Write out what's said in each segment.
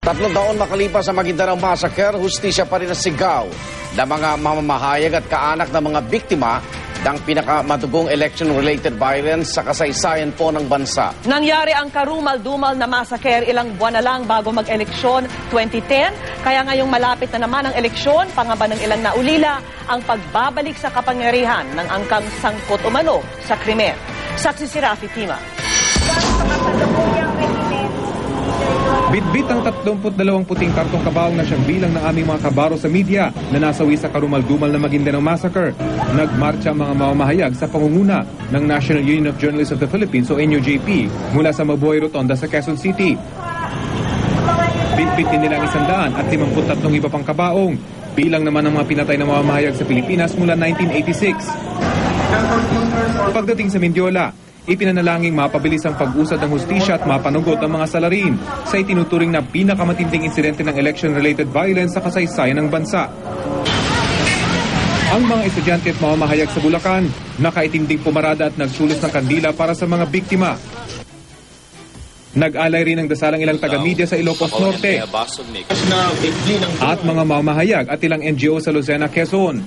3 taon makalipas sa Maguindanao Massacre, hustisya pa rin ang sigaw ng mga mamamahayag at kaanak ng mga biktima ng pinakamadugong election-related violence sa kasaysayan po ng bansa. Nangyari ang karumal-dumal na massacre ilang buwan na lang bago mag-eleksyon 2010. Kaya ngayong malapit na naman ang eleksyon, pangamba ng ilang naulila ang pagbabalik sa kapangyarihan ng angkang sangkot umano sa krimen. Saksi si Rafi Tima. Bitbit ang 32 puting kartong kabaong na siyang bilang ng aming mga kabaro sa media na nasawi sa karumal-dumal na Maguindanao Massacre. Nagmarcha ang mga mamamahayag sa pangunguna ng National Union of Journalists of the Philippines o NUJP mula sa Mabuhay Rotonda sa Quezon City. Bitbit din nila ang 153 iba pang kabaong, bilang naman ng mga pinatay na mamamahayag sa Pilipinas mula 1986. Pagdating sa Mindiola, ipinanalangin mapabilis ang pag-usad ng hustisya at mapanugot ang mga salarin sa itinuturing na pinakamatinding insidente ng election-related violence sa kasaysayan ng bansa. Ang mga estudyante at mamamahayag sa Bulacan, nakaitim ding pumarada at nagsulos ng kandila para sa mga biktima. Nag-alay rin ng dasalang ilang taga-media sa Ilocos Norte at mga mamamahayag at ilang NGO sa Lucena, Quezon.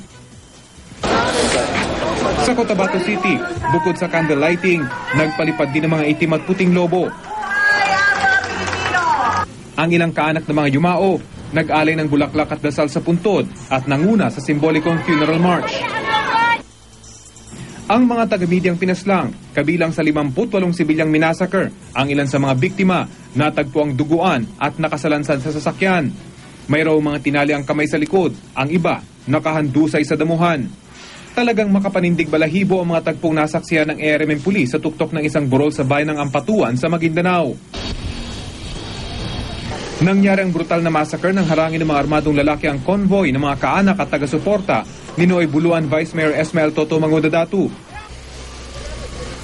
Sa Cotabato City, bukod sa candle lighting, nagpalipad din ng mga itim at puting lobo. Ang ilang kaanak ng mga yumao, nag-alay ng bulaklak at dasal sa puntod at nanguna sa simbolikong funeral march. Ang mga taga-medyang pinaslang, kabilang sa 58 sibilyang minasakar, ang ilan sa mga biktima, natagpo ang duguan at nakasalansan sa sasakyan. Mayroong mga tinali ang kamay sa likod, ang iba nakahandusay sa damuhan. Talagang makapanindig balahibo ang mga tagpong nasaksihan ng ARMM Police sa tuktok ng isang burol sa bayan ng Ampatuan sa Maguindanao. Nangyari ang brutal na massacre nang harangin ng mga armadong lalaki ang convoy ng mga kaanak at taga-suporta ni Noy Buluan Vice Mayor Esmael Toto Mangudadatu.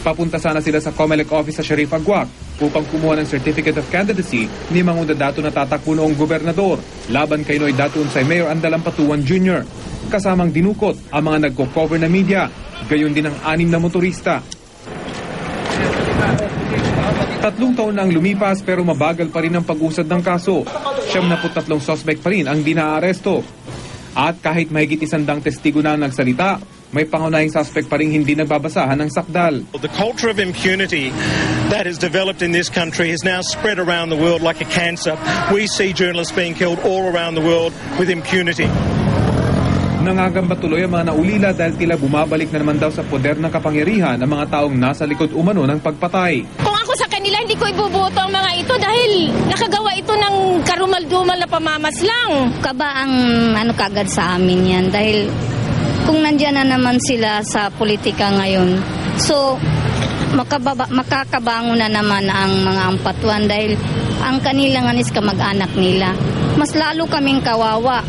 Papunta sana sila sa COMELEC office sa Sharif Aguac upang kumuha ng Certificate of Candidacy ni Mangudadatu na tatakbo noong gobernador laban kay Noy Datu Unsay Mayor Andalam-Patuan Jr. Kasamang dinukot ang mga nagko-cover na media, gayon din ang 6 na motorista. 3 taon na ang lumipas pero mabagal pa rin ang pag-usad ng kaso. 73 suspect pa rin ang dinaaresto. At kahit mahigit 100 testigo na nagsalita, may pangunahing suspect pa rin hindi nagbabasahan ng sakdal. The culture of impunity that has developed in this country has now spread around the world like a cancer. We see journalists being killed all around the world with impunity. Nangagamba tuloy ang mga naulila dahil tila bumabalik na naman daw sa poder ng kapangyarihan ang mga taong nasa likod umano ng pagpatay. Kung ako sa kanila, hindi ko ibubuto ang mga ito dahil nakagawa ito ng karumal-dumal na pamamaslang. Kaba ang kagad sa amin yan dahil kung nandyan na naman sila sa politika ngayon, so makakabango na naman ang mga Ampatuan dahil ang kanilang kamag-anak nila. Mas lalo kaming kawawa.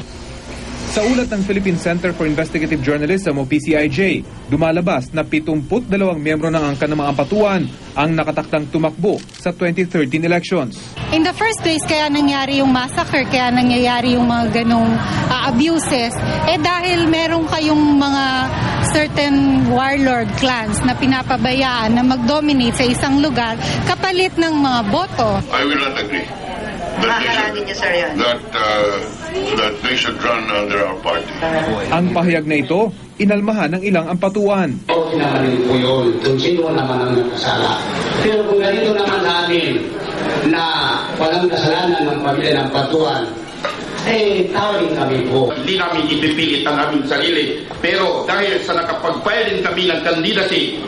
Sa ulat ng Philippine Center for Investigative Journalism o PCIJ, dumalabas na 72 miyembro ng angkan ng mga Ampatuan ang nakatakdang tumakbo sa 2013 elections. In the first place, kaya nangyari yung massacre, kaya nangyayari yung mga ganong abuses, dahil meron kayong mga certain warlord clans na pinapabayaan na mag-dominate sa isang lugar kapalit ng mga boto. I will not agree. That they should run under our party. Ang pahayag na ito, inalmahan ng ilang Ampatuan. Naman po yun, kung sino naman ang nakasala. Pero kung ganito naman namin na walang kasalanan ng pamilya ng Ampatuan, tawagin kami po. Hindi namin ipipilit ang aming sarili. Pero dahil sa nakapag-file kami ng candidacy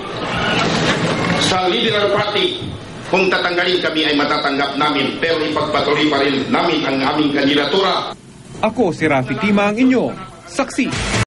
sa Liberal Party, kung tatanggalin kami ay matatanggap namin, pero ipagpatuloy pa rin namin ang aming kandidatura. Ako si Rafi Tima, ang inyo saksi.